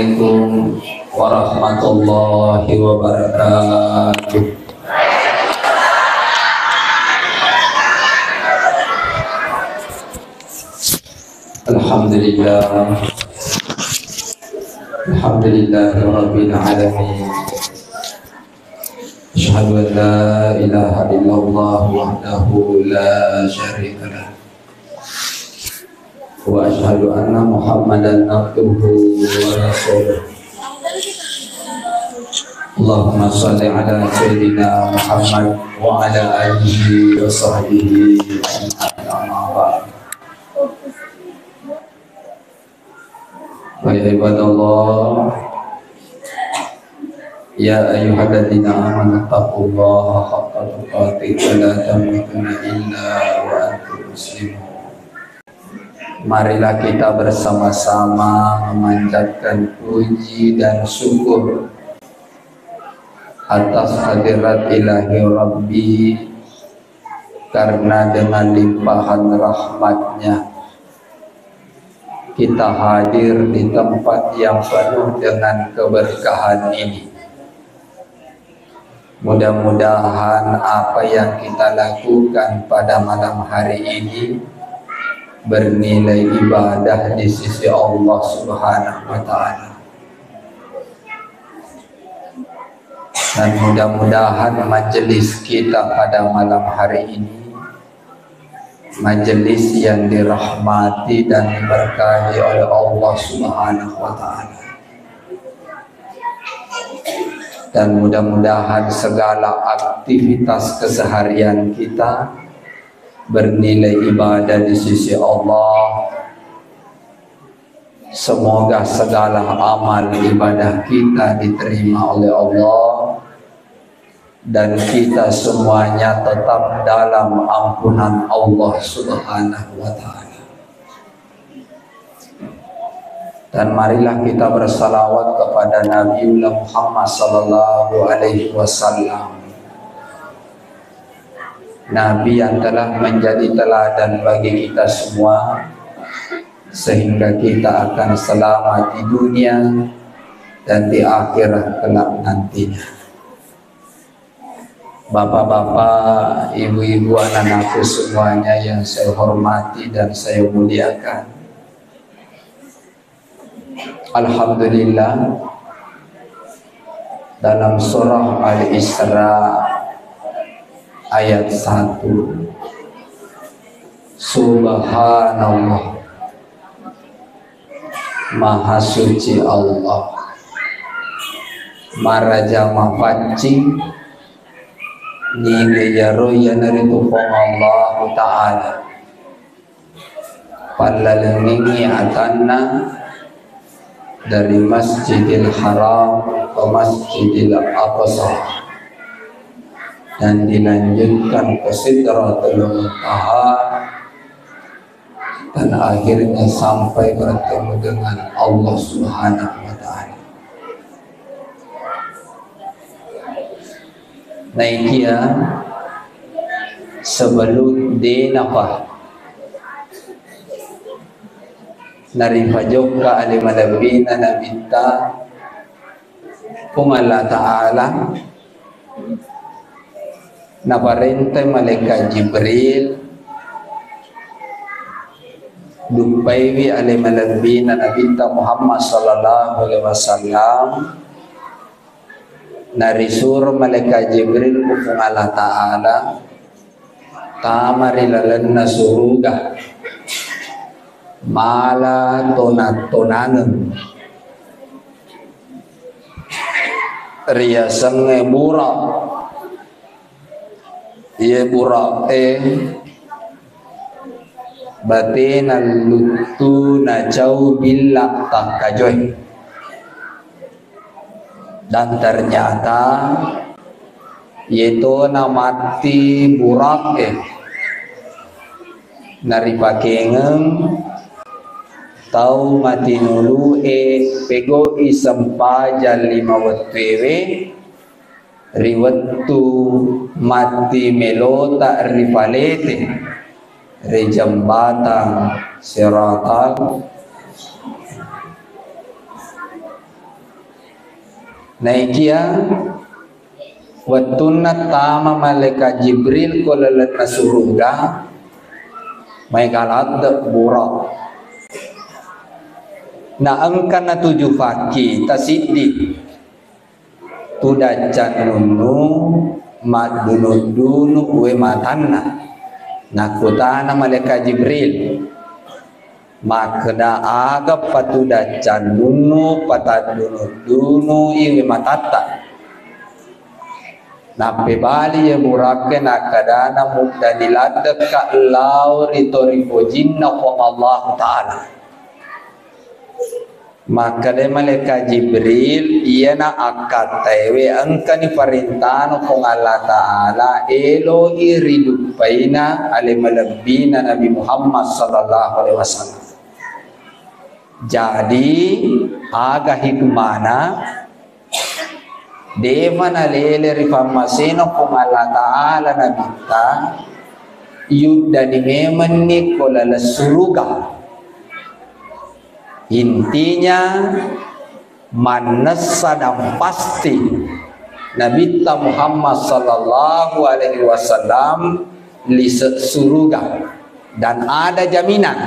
Assalamualaikum warahmatullahi wabarakatuh. Alhamdulillah, alhamdulillahirabbil alamin. Asyhadu an la ilaha illallah wahdahu la syarika lah. Wa asyhadu anna Muhammadan abduhu wa rasuluh. Allahumma shalli ala sayyidina Muhammad wa ala alihi wa sahbihi ajma'in. Wa ibadallah, ya ayyuhalladzina amanu taqullaha haqqa tuqatih wa la tamutunna illa wa antum muslimun. Marilah kita bersama-sama memanjatkan puji dan syukur atas hadirat ilahi Rabbi, karena dengan limpahan rahmatnya kita hadir di tempat yang penuh dengan keberkahan ini. Mudah-mudahan apa yang kita lakukan pada malam hari ini bernilai ibadah di sisi Allah Subhanahu wa ta'ala. Dan mudah-mudahan majelis kita pada malam hari ini majelis yang dirahmati dan diberkahi oleh Allah Subhanahu wa ta'ala. Dan mudah-mudahan segala aktivitas keseharian kita bernilai ibadah di sisi Allah. Semoga segala amal ibadah kita diterima oleh Allah dan kita semuanya tetap dalam ampunan Allah Subhanahu wa ta'ala. Dan marilah kita bersalawat kepada Nabiullah Muhammad sallallahu alaihi wasallam, Nabi yang telah menjadi teladan bagi kita semua, sehingga kita akan selamat di dunia dan di akhirat kelak nantinya. Bapak-bapak, ibu-ibu, anak-anakku semuanya yang saya hormati dan saya muliakan, alhamdulillah, dalam surah Al-Isra ayat 1, Subhanallah, Maha suci Allah, Maraja mapancing ni yaro yanaritu Allah ta'ala palalengingi atanna dari Masjidil Haram ke Masjidil Aqsa, dan dilanjutkan ke Sidratul Muntaha, dan akhirnya sampai bertemu dengan Allah Subhanahu wa ta'ala. Naikia sebelum dinafah narifajok ka alimalabina nabita kung Allah Ta'ala naparente malaikat Jibril dupaiwi alimalabina nabita Muhammad sallallahu alaihi wasallam narisur malaikat Jibril kung Allah Ta'ala tamarilalan na suruga mala tonat-tonanan riasang burak iya burak batin lutu na jauh bilak tak kajoy. Dan ternyata yaitu namati burak naripakengeng tau mati nulu pego isempa jal 5 wetwewe riwettu mati melota ripalete rejambatan siratal naikia wattunna tama malaikat Jibril kolalat na surga may galad burak na angkan na 7 faki tasidi tudacan nunu madunu we matanna nakutana malaikat Jibril makna aga patudacan nunu patadunu iwe matata nape bali ya burake nakadana mukda dilada ka lau ritoriko jinna wa Allah Ta'ala maka de malaikat Jibril ia na akat tewe angkani parintano kong Allah Ta'ala elo iridupaina alimalabina Nabi Muhammad sallallahu alaihi wasallam. Jadi aga hikmana devana lele rifamaseno kong Allah Ta'ala nabita yudda ni meman ni kolala suruga. Intinya manas dan pasti Nabi Muhammad sallallahu alaihi wasallam li surga dan ada jaminan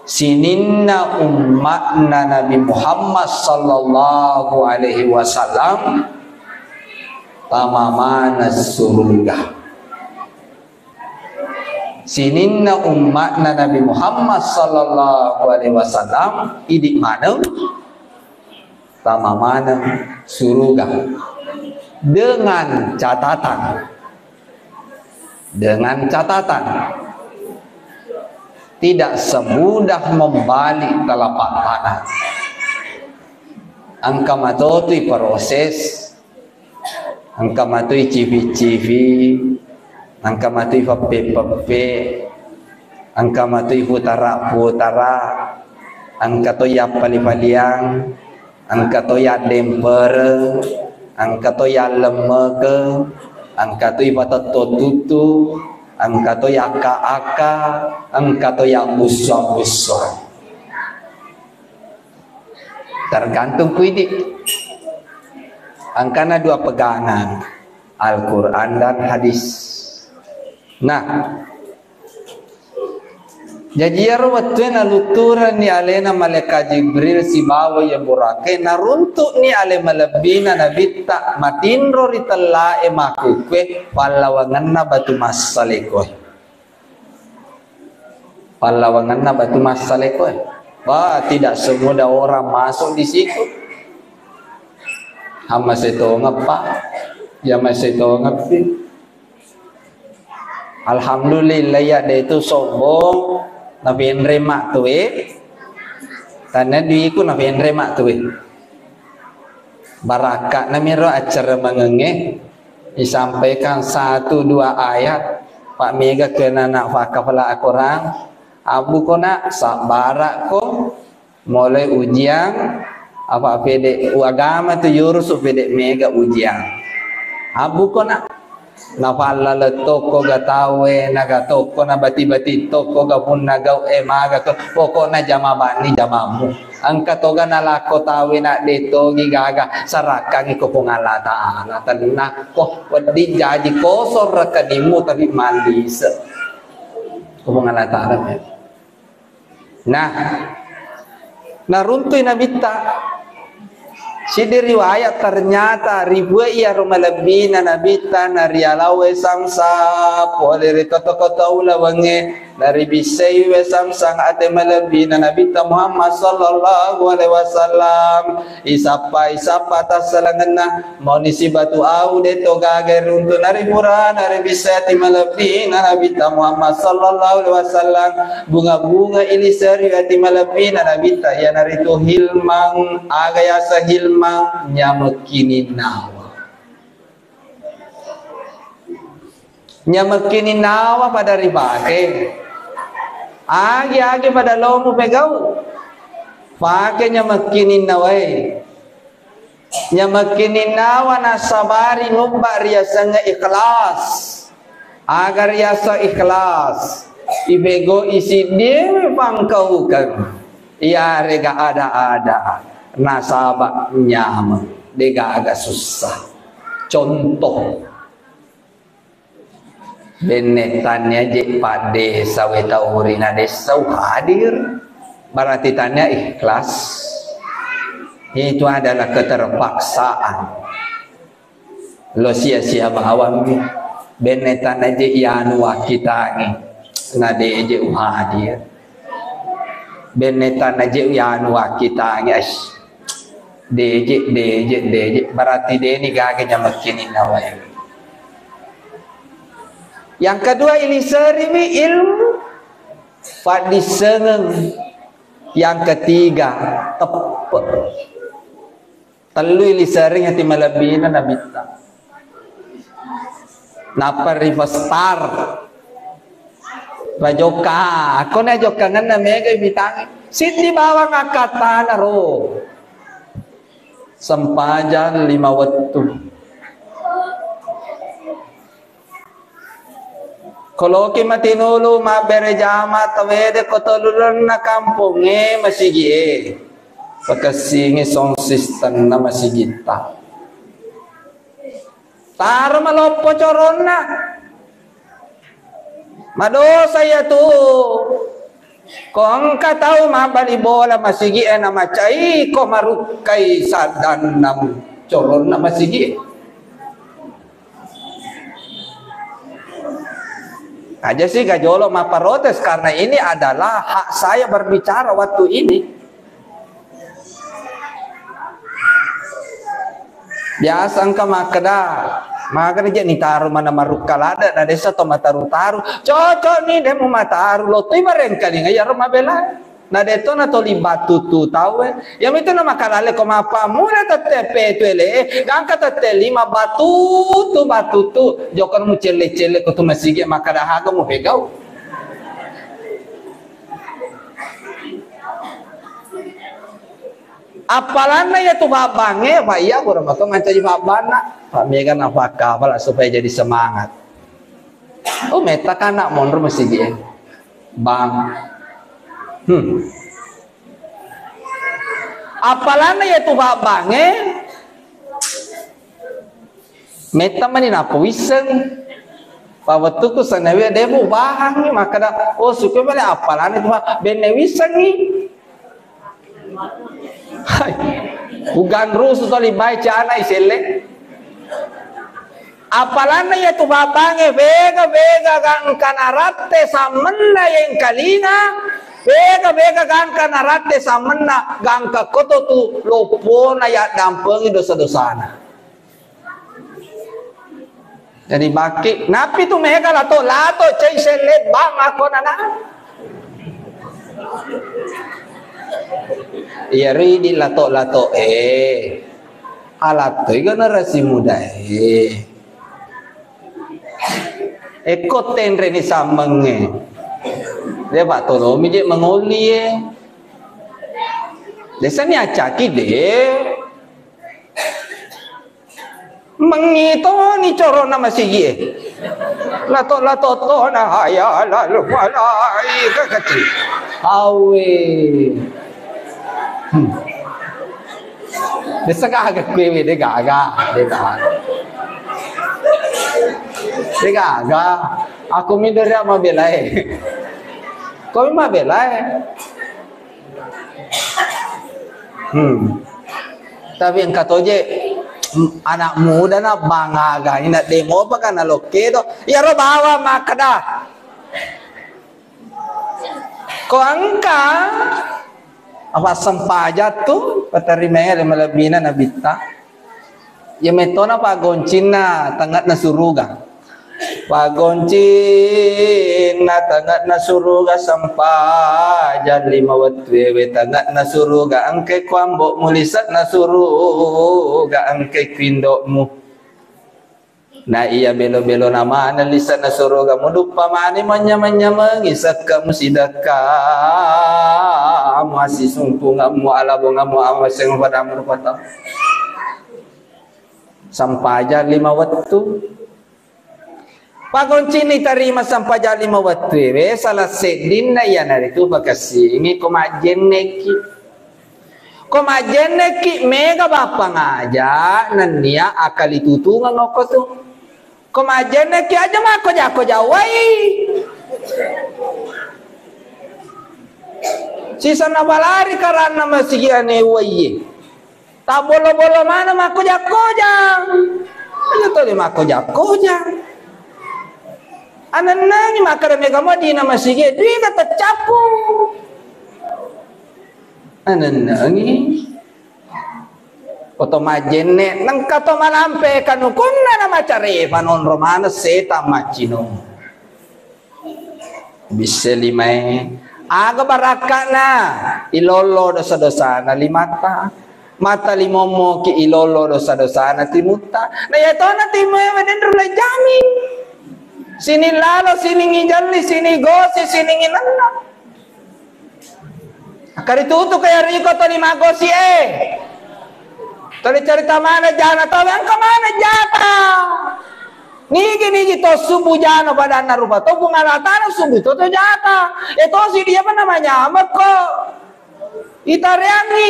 sininna ummatna Nabi Muhammad sallallahu alaihi wasallam tamamana surga. Sininna ummatna Nabi Muhammad sallallahu alaihi wasallam idik mana tamamana surga dengan catatan tidak semudah membalik telapak tangan angka matoi proses angka matoi civi-civi angka matui pape angka matui putara angka toya pali-paliang angka toya demper angka toya lemeke angka toya patatotutu angka toya aka angka toya usah tergantung kuidik angkana 2 pegangan Al-Quran dan hadis. Nah, jadi waktu na luturan ni alena malaikat Jibril si bawa yang burake na runtuk ni ale malabina nabi tak matinro ritala emakukwe palawangan na batu masalekoy. Palawangan na batu masalekoy. Wah, tidak semudah orang masuk di situ. Hama seto ngapa? Ya maseto ngapi? Alhamdulillah ya dia itu sombong nabi remak tuwe tanda diiku nabi remak tuwe barakat namiro acara mengenge disampaikan 1-2 ayat Pak Mega kena nak fakafala Al-Quran abu kona sabarak ko mulai ujian apa pede agama tu yurus pede Mega ujian abu kona nafalla le toko gatawe naga toko na bati-bati toko gapun nagau maga ko pokokna jamabani jamamu angka toga nalako tawe nak deto gigaga sarakang iko pongala Ta'ala tanna ko wadi jaji kosor rakadimu tapi malis ko pongala Ta'ala. Nah naruntuy nabita si riwayat ternyata ribu ia rumalabina nabita narialawe samsa polere kota-kota ulawange dari bisai we samsang ate malabina nabita Muhammad sallallahu alaihi wasallam isapa tasalanganna monisi batu au de toga geruntu nari murah nari bisai ate malabina nabita Muhammad sallallahu alaihi wasallam bunga-bunga ini seri ate malabina nabita ya nari tu hilmang agaya sa hilmang nyamekini nawa nyamekini nawa pada ribake agi pada lomu pegau pakai nyamakinin nawai nyamakinin nawa nasabari numba riasanya ikhlas agar riasa ikhlas ibego isi dia pangkau kan Iya rega ada nasabahnya dega agak susah. Contoh benetannya je pade saweta urina desa hadir berarti tanya ikhlas. Itu adalah keterpaksaan. Lo sia-sia bawang benetan aja ianu kita ni nade aja hadir. Benetan aja ianu kita ni deje berarti dia ni gaganya makinin nawai. Yang kedua ini serimi ilmu fadisengeng. Yang ketiga tepat telu ili sering hati malabina nabita napa rivastar bajoka ako na joka nga na mega ibitangin sindi bawa ngakata na ro sampajan 5 waktu. Kalau kita tinulu mabere jama tawede kotolulan na kampung masigi pagkasingi song system na masigita. Taro malopo coron na. Madosa ya tu. Kung kataw mabalibola masigi na macay ko marukay sadan nam coron na masigi. Aja sih gajolo maparotes karena ini adalah hak saya berbicara waktu ini. Biasa angka makada je ni taru mana marukalada na desa to mataru-taru. Cocok ni demo mataru lo tu ibareng kali ngaya rumah bela. Na deto na to libatu tu tahu ya itu na makalale ko mapa muna tetepe tu ele gangka tete 5 batu tu jokon mu cele-cele ko tu masige makada haga mu pegau. Apalana ya tu babange baya kurang mato ngancai babana Pak Mega nafaka pala supaya jadi semangat. Oh meta kana monro masige bang. Apalana ya tu babange meta mani napo wiseng pawatu ku sanawi demo bahang ni makada oh suka bale apalana tu bene wiseng ni hai bukan rus to libai cana isele apalana ya tu babange vega gang kanarate samenna yang kalina Bega gang kanarate samenna gang kakoto tu lopona ya dampengi dosa-dosana. Jadi baki napi tu mega lato cai selet bang ako nana. Iya ridi lato alato iga narasi muda ekoten reni samenge. Dia pak tolo mijik mengoli desa ni acaki deh mengito ni corona masih lato to na haya lalu malai kekecil awe desa kagak kue de gaga aku minder ya mabelai kau mah belai. Tapi yang katoje anak muda na bangaga ina demo pa kana lokedo ya ro bawa makada. Ko angka apa sempajat tu patarime le malabina na bitta. Ya metona pa goncina tangat na suruga. Pagoncin na tangat na suruga sampajan 5 watwewe tangat na suruga angke kwambo mulisat na suruga angke kwindo mu na iya belo-belo nama analisat na suruga mudupa mani manya mengisak kamu sidaka masih sungpungamu alabongamu amaseng padamu patah sampajan 5 waktu Pagoncin ni tarima sampai jali mawatwe salah sedin na yan itu bakasi ini komajenneki mega bapa ngaja nania akal itutungan ngoko tu komajenneki aja mako jako jawai sisa na balari karena masih ane waye tak bolo-bolo mana mako jako jang ayo tadi mako jako jang anan nani makara mega modi na masige dui kata capu anan nani otomajenne nang kato malampe kanukunna na macare panon romana seta macino bisa limai aga barakana ilolo dosa-dosa na limata mata limomo ki ilolo dosa-dosa na timuta na yato na timoy madendro la jamin sini lalo, sini ngijali, sini gosi, sini nginana. Karituto kaya riko to ni magosi Tali cerita mana jana to ang kamana jata. Nigi to subu jana pada narupa to bungalatana subu to jata. Ito si dia apa namanya? Amat ko. Itariani.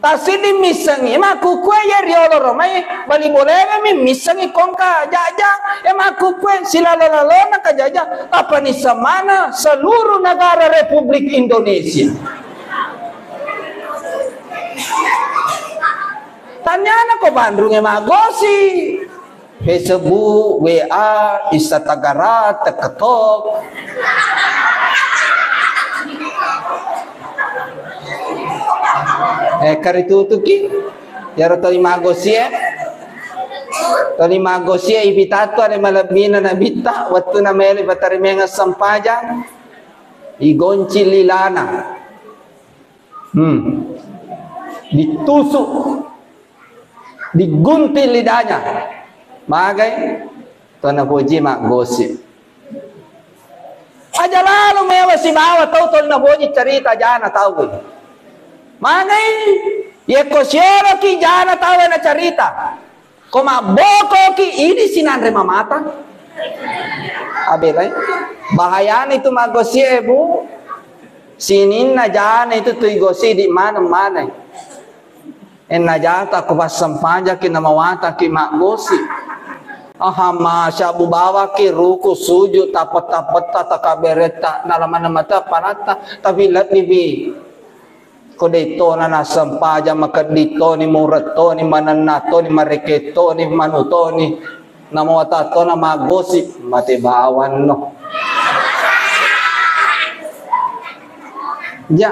Tasidi misangi makukwe ya riolo romai bali boleh mi misangi kongka jaja makukwe sila lolona ka jaja apa ni samana seluruh negara Republik Indonesia. Tanya ko Bandung magosi Facebook WA Instagram TikTok karituto ki yaro tali magosia ibitato ale malabina na bita wattu na mele batarimenga sampajang igonci lilana ditusuk digunting lidahnya magai tona boji mak gosip aja lalu mewa si bawa tahu tona boji cerita jana tahu mangai ye kosyero ki jana tahu na cerita koma boko ki ini sinandre mamata abelai bahayaan itu magosi bu sinin na jana itu tu gosi di mana-mana en na jata ko pasampanja ki namawata ki magosi masya bu bawa ki ruku sujud tapat-tapat takabereta nalamana mata parata tapi lat nibi ko dito na nasampaja makadito ni murato ni mananato ni mareketo ni manuto ni namawatato na magosi matibawan no ya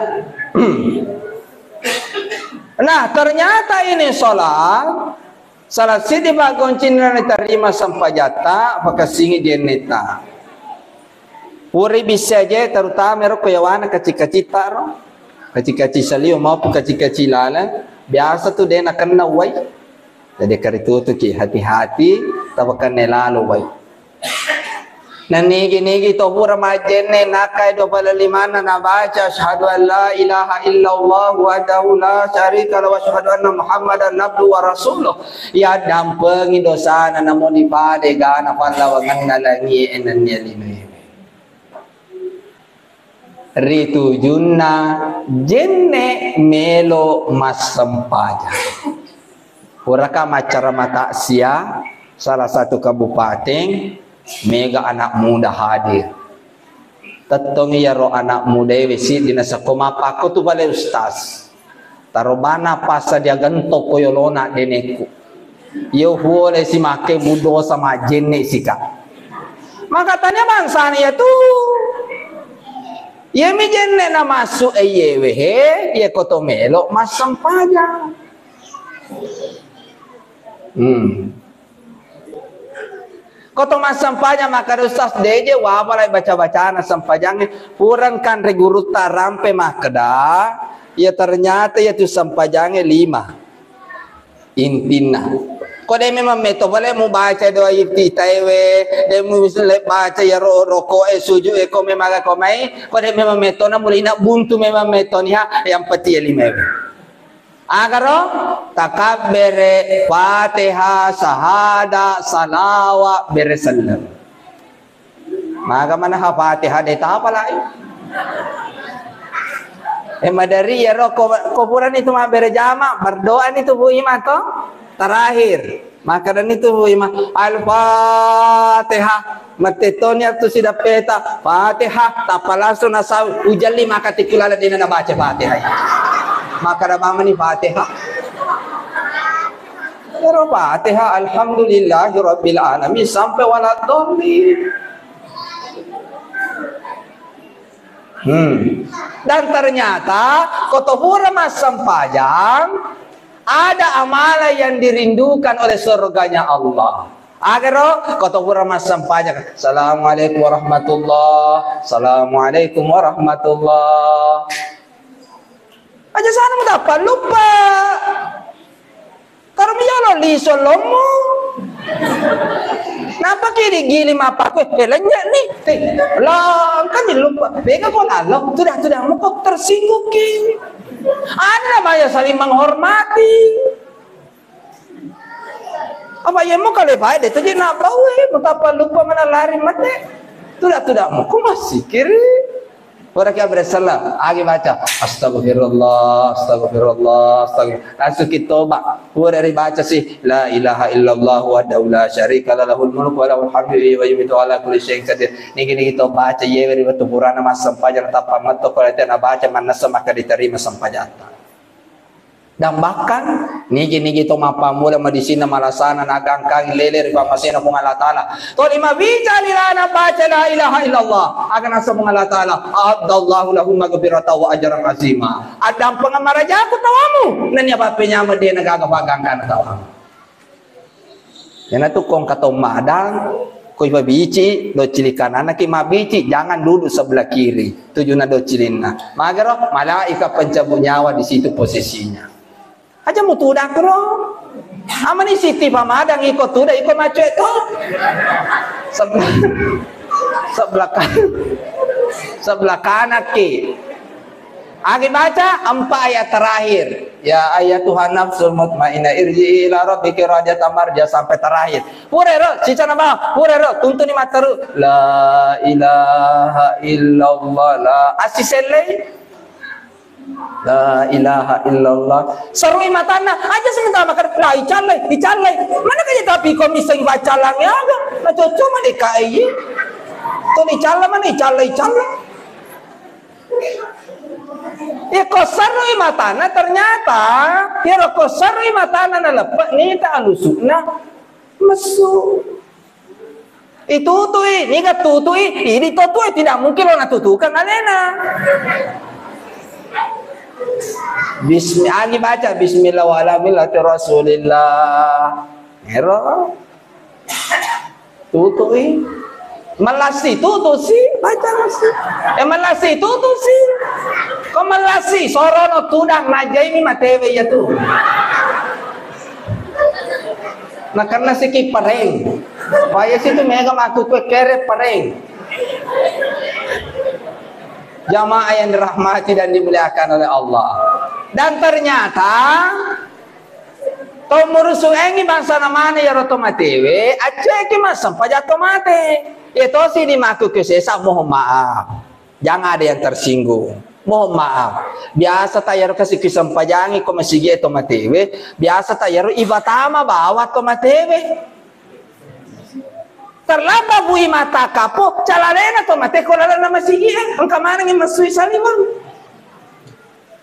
nah ternyata ini sholat salah sidi bagoncin na diterima sampajata pakasingi jeneta puri bisa aja terutama ro kuyawana kacik-kacita ro kacik-kacik salio maupun kacik-kacik lala biasa tuh dia nak kena wai jadi karituto ki hati-hati tawakan nelalu wai nigi to pura majenne nakai do balalimana na baca syahadu an la ilaha illallah wahdahu la syarika lahu wa syahadu anna muhammadan abduhu wa rasuluh ya dampengi dosana namun dipade gana panlawangan nalangi enannya lime ritu junna jenne melo masampaja puraka macara mata sia salah satu kabupaten mega anak muda hadir tatongi yaro anak muda wesi dina sakoma pako tu bale ustaz tarobana pasa dia gantok koyolona deneku yo huole si make budo sama jenne sika maka tanya bangsa ya tu ye mi jenne na masuk yewe he ye kotomelo masampaja Koto mas sampahnya maka ustaz deje wapalai baca-baca na sampajangnya purang kan reguruta rampe makeda ya ternyata ya tu sampajangnya 5 intina kode memang meto boleh mu baca doa ifti taiwe de mu misle baca ya roko suju ko memang komai kode memang meto na mulai nak buntu memang meto nih yang peti 5 Agaro takabbere Fatihah sahada salawat beresalam. Maka mana Fatihah deta apa lain? Madari ya roh kuburan itu mah berjamaah berdoa itu Bu Imam toh terakhir. Maka dan itu Bu Imam Al-Fatihah matetonya tu sudah peta Fatihah tak langsung asal ujalli maka tikulala dina na baca Fatihah. Maka dah mama ni Fatihah. Pero Fatihah alhamdulillahirabbil alamin sampai waladhdallin. Dan ternyata Kotobura Mas Sampajang ada amalan yang dirindukan oleh surganya Allah. Agar Kotobura Mas Sampajang. Assalamualaikum warahmatullah. Assalamualaikum warahmatullah. Aja sana mo dapat lupa. Karo mi yalo liso lomo. Napa gili mapa ko lanya ni. Lah kan lupa. Bega ko lalo. Sudah mo kok tersinggung ki. Ada namanya saling menghormati. Apa ya mo kale bae de tadi nak bawe betapa lupa mana lari mate. Sudah mo ko masih kiri. Orang yang bersalah, agi baca astagfirullah, astagfirullah, astagfirullah. Langsung kita tobat. Orang baca sih la ilaha illallah wahdahu la syarika lah lahul mulku wa lahul hamdu wa yumiitu ala kulli syai'in qadir. Niki kita baca ye beri batu Qur'an mas sampajan tapamat to kalau kita baca mana maka diterima sampajata. Dan bahkan niki to mapamula medisina malasana nagangkang leler pamasina kung Allah Ta'ala. To lima bija nilana baca la ilaha illallah. Akan asa kung Allah Ta'ala. Abdallahu lahum maghfirata wa ajran azima. Adang pengamaraja aku tawamu. Nanya papenya mo dia nagagapagangkan tawamu. Yan atu kong katong madang. Koi babici do cilikan anak mabici jangan duduk sebelah kiri. Tujuan do cilina. Magaro malaika pencabut nyawa di situ posisinya. Aja mu tudak ro. Amani siti pamadang ikut tudak ikut macu itu. Sebelah kanan ki. Agi baca 4 ayat terakhir. Ya ayat Tuhan nafsul mutmainnah irji'i ila rabbiki radiyatan marja sampai terakhir. Purero cicana ba? Purero tuntuni mataru. La ilaha illallah la asiselle. La ilaha illallah. Seru matana aja sebentar makan la icalai. Mana kaya tapi komisi baca lang ya aga. Na cocok man ikai. To ni cala man icalai. Ya kok seru matana ternyata ya kok seru matana na lepak ni ta alusukna mesu. Itu ni ka tutui, ini tutui tidak mungkin lo na tutukan alena. Bismillah baca bismillah wa ala millati rasulillah. Ero. Tutui. Melasi tutusi baca nasi. Melasi tutusi. Kok melasi sorono tudang najai ni matewe ya tu. Nah karena siki pareng. Paya situ mega maku kere pareng. Jamaah yang dirahmati dan dimuliakan oleh Allah. Dan ternyata to murusu engi bangsa namane ya roto matewe, aceh ki masam pajato mate. Itu sih dimaku ke sesa mohon maaf. Jangan ada yang tersinggung. Mohon maaf. Biasa tayaru kasih kisam pajangi ko masigi to matewe, biasa tayaru ibatama bawa to matewe. Terlambat bui mata kapo, calalena to mate kolala na masigi ang kamana ngi masui salimang.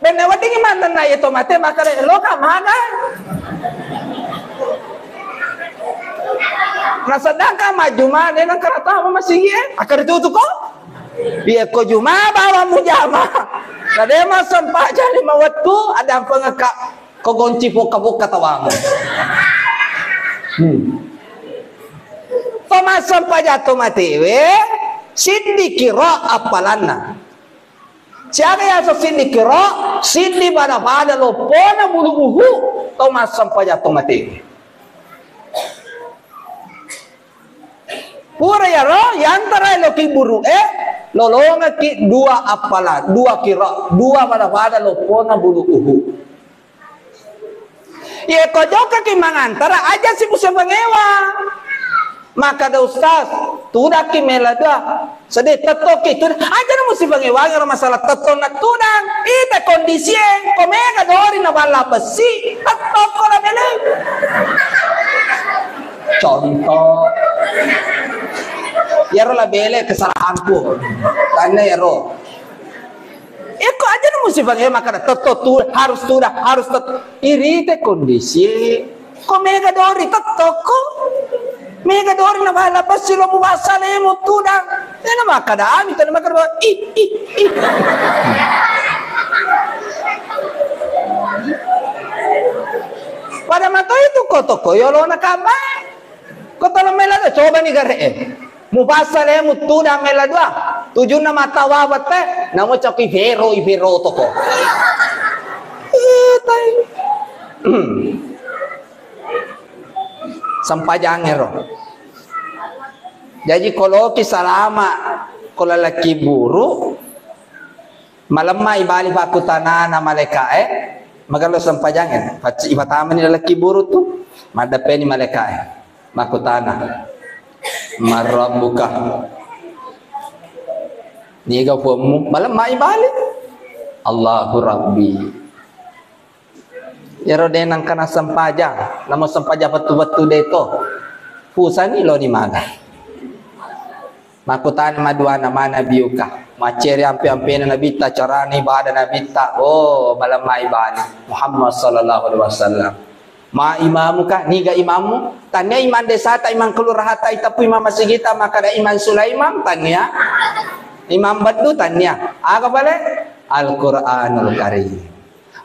Ben nawati ngi mandan na ito mate makare loka mana. Nasadaka majuma ne nang karata mo masigi akar tutu ko. Biya ko juma bawa mo jama. Kadema sampa jali mawatu ada ang pangaka kogonci po kabuk katawang. Pamasam pajato matewe sindi kira apalana. Siapa yang sindi kira sindi pada lopona bulu-bulu tomasam pajato matewe. Pura ya ro yang tara lo ki buru lolonga ki 2 apalan 2 kira 2 pada lopona bulu-bulu. Ya ko joka ki mangantara aja si musa bangewa. Maka da ustaz, tudak ki melada. Sedih teto ki tudak. Aja na musi bangewa ngaro masalah teto na tudak. Ita kondisi komega dori na bala besi. Teto ko na bele. Contoh. Yaro la bele kesalahanku. Tanya yaro. Kok aja na musi bangewa maka teto tu harus tudak harus teto. Irite kondisi komega dori teto ko. Mega dori na bala basi lo mo basale mo tudang. Ena makadaan ito na makarwa. Pada mato itu kotoko yolo na kaba. Kotolo melada coba ni gare. Mo basale mo tudang meladwa. Tujuh na matawawat te. Namo choki ivero toko. Tay. Sampajangero. Jadi kalau kisalama kalau laki buru malam mai bali pakutana na malekae magalo sampajangin paci ibatama ni laki buru tu madapeni malekae makutana marabbuka niga pomu malam mai bali Allahu Rabbi. Yaro denang kana sampaja, namo sampaja batu-batu deto. Pusani lo ni maga. Makutan maduana mana biuka. Maceri ampe-ampe na nabita carani bada nabita. Oh, malam mai bani. Muhammad sallallahu alaihi wasallam. Ma imamuka niga imamu? Tanya iman desa ta iman kelurahan ta itapu imam masigita maka da iman Sulaiman tanya. Imam Baddu tanya. Aga bale? Al-Qur'anul Karim.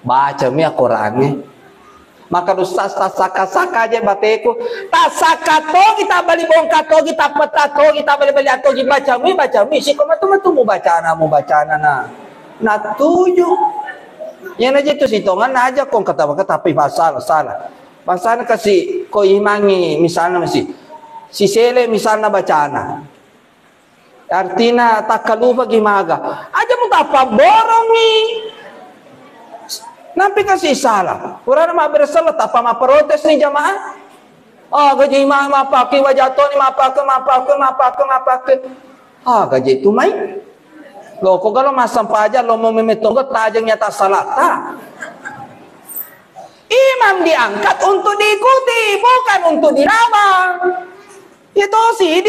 Baca mi Al-Qur'an. Maka ustaz tasaka-saka aja bateku tasakato kita bali bongkato kita petato kita bali ato baca mi si komatu mu bacana na tuju yang aja itu sitongan aja kong kata tapi salah pasal kasih ko imangi misalnya masih si sele misalnya bacana artinya takalupa gimaga aja mu tapa borongi. Nampi kasih salah. Kurang nama bersalah tak apa protes ni jamaah. Oh gaji imam mapake wajato ni mapake. Ah gaji itu mai. Lo kok kalau masam paja lo mau memetong tajangnya tak salah tak. Imam diangkat untuk diikuti bukan untuk dirawang. Itu sih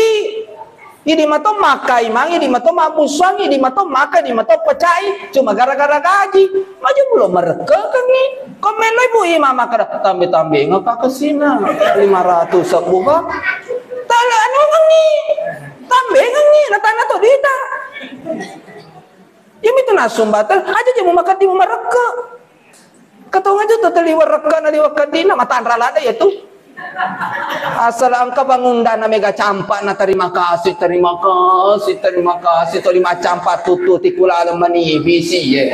Idi mato maka imang, idi mato mabusang, idi mato maka, idi mato pecai. Cuma gara-gara gaji. Maju belum mereka kan ni. Komen lo ibu imam maka tambe-tambe ngapa kesina 500 sebuah. Tala anu kan ni. Tambe kan ni. Natana to dita. Yang itu nasum batal. Aja je mau makan di mereka. Katong aja to taliwar reka na liwak kadina mataan ralada ya tu. Asal angka bangun dana mega campak na terima kasih to 5 campak tutu tikula mani visi ye.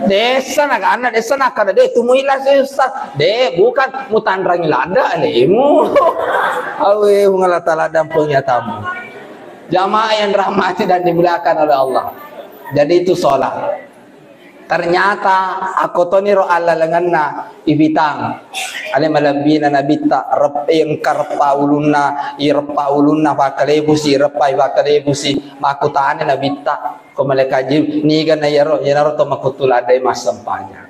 Desa nak ada deh tumuilah sesa deh bukan mutandrangi lada lemu. Awe mengalata lada punya tamu. Jamaah yang rahmati dan dimuliakan oleh Allah. Jadi itu sholat. Ternyata aku toniro ala lenganna ibitang ale malabina nabita rep yang karpauluna irpauluna bakalebusi repai bakalebusi makutane nabita ko malekaji niga na yaro to makutulada mas sampanya.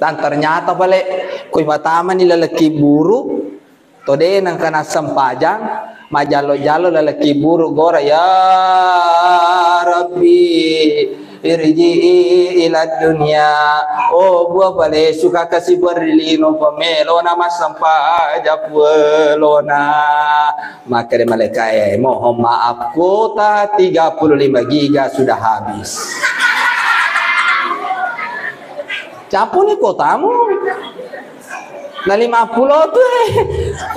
Dan ternyata balik ko ibatama ni lalaki buru tode nang kana sampajang majalo-jalo lalaki buru gora ya Rabbi irji'i ila dunya oh buah bale suka kasih berlino pamelo nama sampai japulona maka de malaikat mohon maaf kuota 35 giga sudah habis. Capu nih kotamu na 50 tuh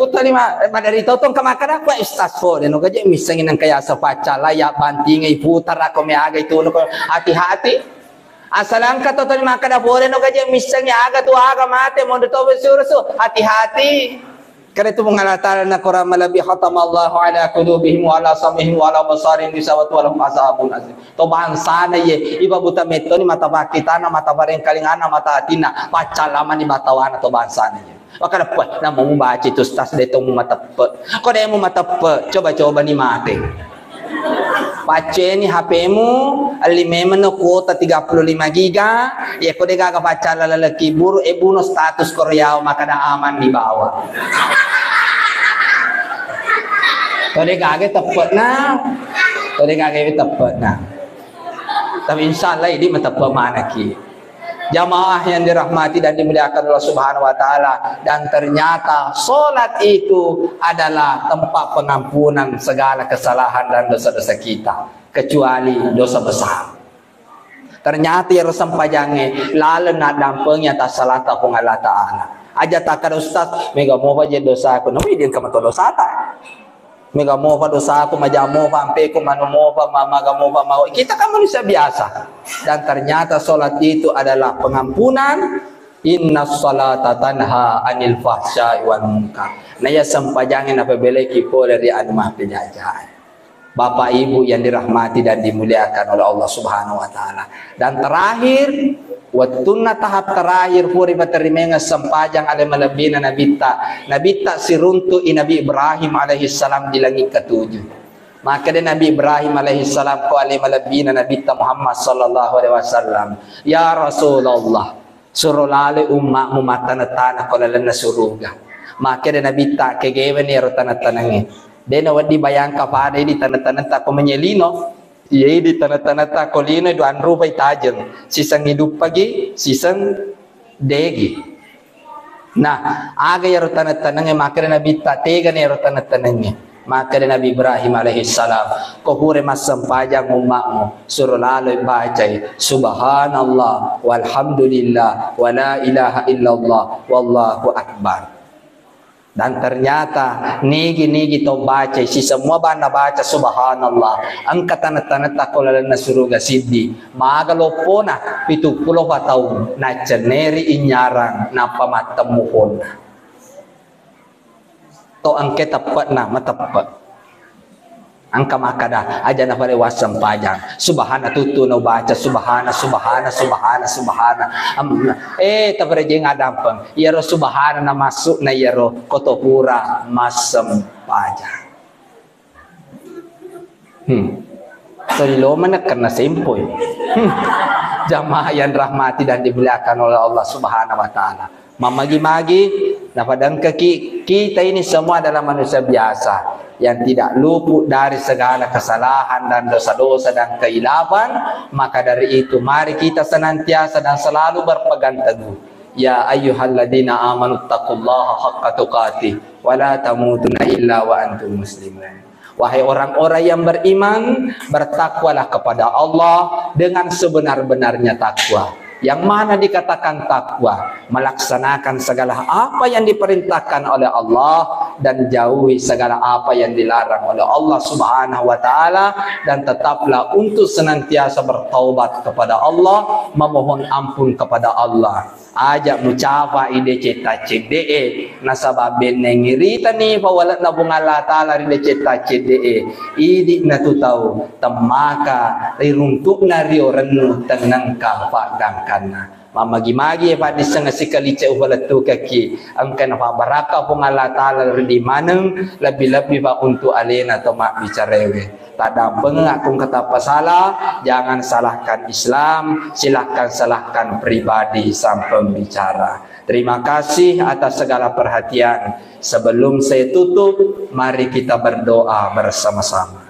kuta 5 dari totong kamakana ko ustaz fo no gaje misangin ang kaya sa pacala ya banting ay putar ako may aga ito no hati-hati asalang ka to makana fo no gaje misang ya aga to aga mate mo to surso hati-hati Karena itu mengalatan na Quran malabi khatamallahu ala qulubihim wa ala samihim wa ala basarihim disawat wa lahum azabun azim. To bangsa na ye iba buta meto ni mata bakitana mata bareng kalingana mata atina pacalama ni matawana to bangsa na ye. Wakala pa na mo baca itu tas deto mo matape. Ko de mo matape coba-coba ni mate. Baca ni HP mu alimemen no kuota 35 giga ya ko de gaga baca lalaki buru buno status Korea maka da aman di bawah. Ko de gaga tepat na. Ko de gaga tepat na. Tapi insyaallah ini matape mana ki. Jamaah yang dirahmati dan dimuliakan Allah Subhanahu wa taala, dan ternyata salat itu adalah tempat pengampunan segala kesalahan dan dosa-dosa kita kecuali dosa besar. Ternyata ya resam pajange lalu nak dampengnya atas salat pun Allah taala. Aja takkan ustaz mega mau aja dosa aku nomi dia kamu dosa tak. Mega mau dosa aku majamu sampai ku manu mau mama kamu mau kita kan manusia biasa. Dan ternyata salat itu adalah pengampunan. Innas salata tanha anil fahsya'i wal munkar. Nah ya sampajangin apabila kipo dari anumah penjajahan. Bapak Ibu yang dirahmati dan dimuliakan oleh Allah Subhanahu wa taala. Dan terakhir wattunna tahap terakhir puri baterimenga sampajang ale malabina nabita siruntu Nabi Ibrahim alaihi salam di langit ketujuh. Maka dan Nabi Ibrahim alaihi salam ko ale malabina nabita Muhammad sallallahu alaihi wasallam, ya Rasulullah suruh lale umma matanatana ko lalan suruga. Maka dan nabita kegewen ni rotanat-tanange. Dena wadi bayang kapada di tanat-tanat ko menyelino. Iya di tanah-tanah kolino itu anru pai tajeng sisang hidup pagi sisang degi. Nah aga ya tanah-tanahnya maka Nabi tatega nih tanah-tanahnya maka Nabi Ibrahim alaihissalam kohore masam pajang umatmu suruh lalu baca subhanallah walhamdulillah wala ilaha illallah wallahu akbar. Dan ternyata nigi to baca si semua banda baca subhanallah angkat tanah-tanah takola na suruga siddi magalopona 70 tahun na ceneri inyarang na pamatemuhon to angke tepat na matepat angka makada aja na pare wasam pajang subhana tutu no baca subhana tapare jeng adampang yaro subhana na masuk na yaro kotopura masam pajang so lo mana karena sempoy jamaah yang rahmati dan dimuliakan oleh Allah Subhanahu wa taala. Memagi-magi nah padang kaki kita ini semua adalah manusia biasa yang tidak luput dari segala kesalahan dan dosa-dosa dan keilafan. Maka dari itu mari kita senantiasa dan selalu berpegang teguh. Ya ayyuhalladzina amanu taqullaha haqqa tuqatih wa la tamutunna illa wa antum muslimun. Wahai orang-orang yang beriman, bertakwalah kepada Allah dengan sebenar-benarnya takwa. Yang mana dikatakan takwa, melaksanakan segala apa yang diperintahkan oleh Allah dan jauhi segala apa yang dilarang oleh Allah Subhanahu wa taala, dan tetaplah untuk senantiasa bertaubat kepada Allah, memohon ampun kepada Allah. Ajak mucapa ide cita cede nasababin ngirita ni pawalat na bunga Allah taala ide cita cede idi na tutaw tamaka riruntuk na rio renu tenang ka padangkana mamagi-magi pa disang sikalice ubalatu kaki ang kana pa baraka pong Allah taala di maneng lebih-lebih pa untuk alena to mak bicarewe. Tak pengak kung kata pasalah, jangan salahkan Islam, silahkan salahkan pribadi sang pembicara. Terima kasih atas segala perhatian. Sebelum saya tutup, mari kita berdoa bersama-sama.